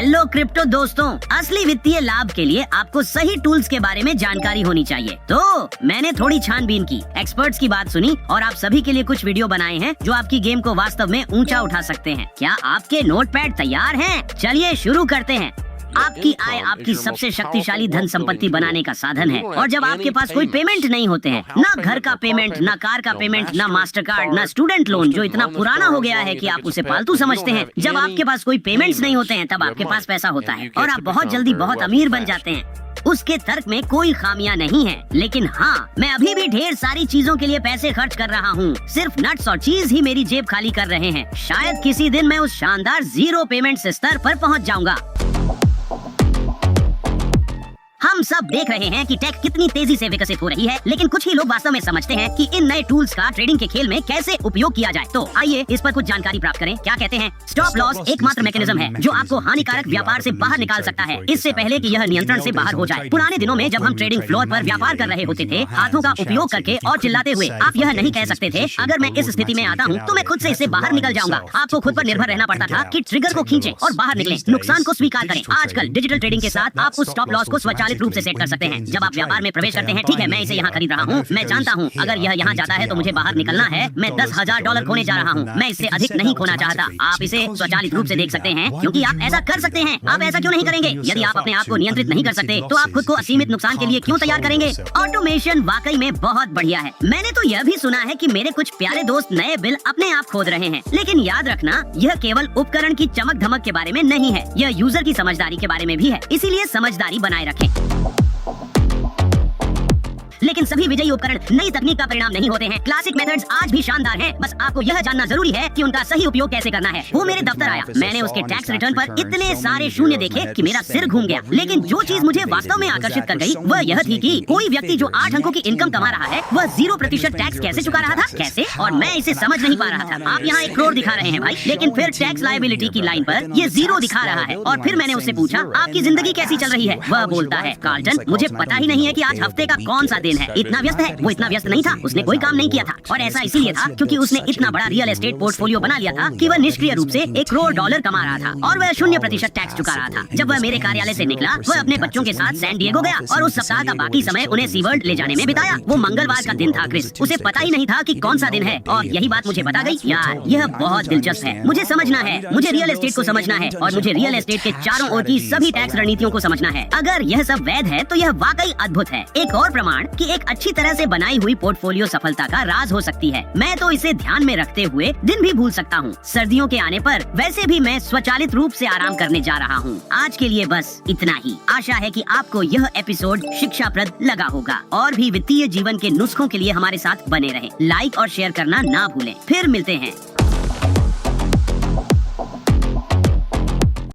Hello crypto दोस्तों, असली वित्तीय लाभ के लिए आपको सही टूल्स के बारे में जानकारी होनी चाहिए। तो मैंने थोड़ी छानबीन की, एक्सपर्ट्स की बात सुनी और आप सभी के लिए कुछ वीडियो बनाए हैं जो आपकी गेम को वास्तव में ऊंचा उठा सकते हैं। क्या आपके नोटपैड तैयार हैं? चलिए शुरू करते हैं। आपकी आय आपकी सबसे शक्तिशाली धन संपत्ति बनाने का साधन है, और जब आपके पास कोई पेमेंट नहीं होते हैं, ना घर का पेमेंट, ना कार का पेमेंट, ना मास्टर कार्ड, ना स्टूडेंट लोन जो इतना पुराना हो गया है कि आप उसे पालतू समझते हैं, जब आपके पास कोई पेमेंट्स नहीं होते हैं तब आपके पास पैसा होता है और आप बहुत जल्दी बहुत अमीर बन जाते हैं। उसके तर्क में कोई खामियां नहीं है, लेकिन हाँ, मैं अभी भी ढेर सारी चीजों के लिए पैसे खर्च कर रहा हूँ। सिर्फ नट्स और चीज ही मेरी जेब खाली कर रहे हैं। शायद किसी दिन मैं उस शानदार जीरो पेमेंट स्तर पर पहुँच जाऊंगा। हम सब देख रहे हैं कि टेक कितनी तेजी से विकसित हो रही है, लेकिन कुछ ही लोग वास्तव में समझते हैं कि इन नए टूल्स का ट्रेडिंग के खेल में कैसे उपयोग किया जाए। तो आइए इस पर कुछ जानकारी प्राप्त करें। क्या कहते हैं? स्टॉप लॉस एकमात्र मैकेनिज्म है जो आपको हानिकारक व्यापार से बाहर निकाल सकता है, इससे पहले कि यह नियंत्रण से बाहर हो जाए। पुराने दिनों में जब हम ट्रेडिंग फ्लोर पर व्यापार कर रहे होते थे, हाथों का उपयोग करके और चिल्लाते हुए, आप यह नहीं कह सकते थे अगर मैं इस स्थिति में आता हूँ तो मैं खुद से इससे बाहर निकल जाऊंगा। आपको खुद पर निर्भर रहना पड़ता था कि ट्रिगर को खींचे और बाहर निकले, नुकसान को स्वीकार करें। आजकल डिजिटल ट्रेडिंग के साथ आप उस स्टॉप लॉस को स्वचालित रूप से सेट कर सकते हैं। जब आप व्यापार में प्रवेश करते हैं, ठीक है, मैं इसे यहाँ खरीद रहा हूँ, मैं जानता हूँ अगर यह यहाँ जाता है तो मुझे बाहर निकलना है, मैं $10,000 खोने जा रहा हूँ, मैं इससे अधिक नहीं खोना चाहता। आप इसे स्वचालित रूप से देख सकते हैं क्योंकि आप ऐसा कर सकते हैं। आप ऐसा क्यों नहीं करेंगे? यदि आप अपने आप को नियंत्रित नहीं कर सकते तो आप खुद को असीमित नुकसान के लिए क्यों तैयार करेंगे? ऑटोमेशन वाकई में बहुत बढ़िया है। मैंने तो यह भी सुना है कि मेरे कुछ प्यारे दोस्त नए बिल अपने आप खोद रहे हैं, लेकिन याद रखना, यह केवल उपकरण की चमक धमक के बारे में नहीं है, यह यूजर की समझदारी के बारे में भी है। इसीलिए समझदारी बनाए रखें। लेकिन सभी विजयी उपकरण नई तकनीक का परिणाम नहीं होते हैं। क्लासिक मेथड्स आज भी शानदार हैं, बस आपको यह जानना जरूरी है कि उनका सही उपयोग कैसे करना है। वो मेरे दफ्तर आया, मैंने उसके टैक्स रिटर्न पर इतने सारे शून्य देखे कि मेरा सिर घूम गया। लेकिन जो चीज मुझे वास्तव में आकर्षित कर गई वह यह थी कि कोई व्यक्ति जो 8 अंकों की इनकम कमा रहा है वह 0% टैक्स कैसे चुका रहा था, कैसे, और मैं इसे समझ नहीं पा रहा था। आप यहाँ 1 करोड़ दिखा रहे हैं भाई, लेकिन फिर टैक्स लायबिलिटी की लाइन पर ये 0 दिखा रहा है। और फिर मैंने उससे पूछा, आपकी जिंदगी कैसी चल रही है? वह बोलता है, कार्लटन, मुझे पता ही नहीं है कि आज हफ्ते का कौन सा दिन है, इतना व्यस्त है। वो इतना व्यस्त नहीं था, उसने कोई काम नहीं किया था, और ऐसा इसीलिए था क्योंकि उसने इतना बड़ा रियल एस्टेट पोर्टफोलियो बना लिया था कि वह निष्क्रिय रूप से $1 करोड़ कमा रहा था और वह 0% टैक्स चुका रहा था। जब वह मेरे कार्यालय से निकला, वह अपने बच्चों के साथ सैन डिएगो गया और उस सप्ताह का बाकी समय उन्हें सी वर्ल्ड ले जाने में बिताया। वो मंगलवार का दिन था क्रिस, उसे पता ही नहीं था कि कौन सा दिन है, और यही बात मुझे बता गई। यार, यह बहुत दिलचस्प है। मुझे समझना है, मुझे रियल एस्टेट को समझना है, और मुझे रियल एस्टेट के चारों ओर की सभी टैक्स रणनीतियों को समझना है। अगर यह सब वैध है तो यह वाकई अद्भुत है। एक और प्रमाण कि एक अच्छी तरह से बनाई हुई पोर्टफोलियो सफलता का राज हो सकती है। मैं तो इसे ध्यान में रखते हुए दिन भी भूल सकता हूँ। सर्दियों के आने पर वैसे भी मैं स्वचालित रूप से आराम करने जा रहा हूँ। आज के लिए बस इतना ही। आशा है कि आपको यह एपिसोड शिक्षाप्रद लगा होगा। और भी वित्तीय जीवन के नुस्खों के लिए हमारे साथ बने रहें। लाइक और शेयर करना ना भूलें। फिर मिलते हैं।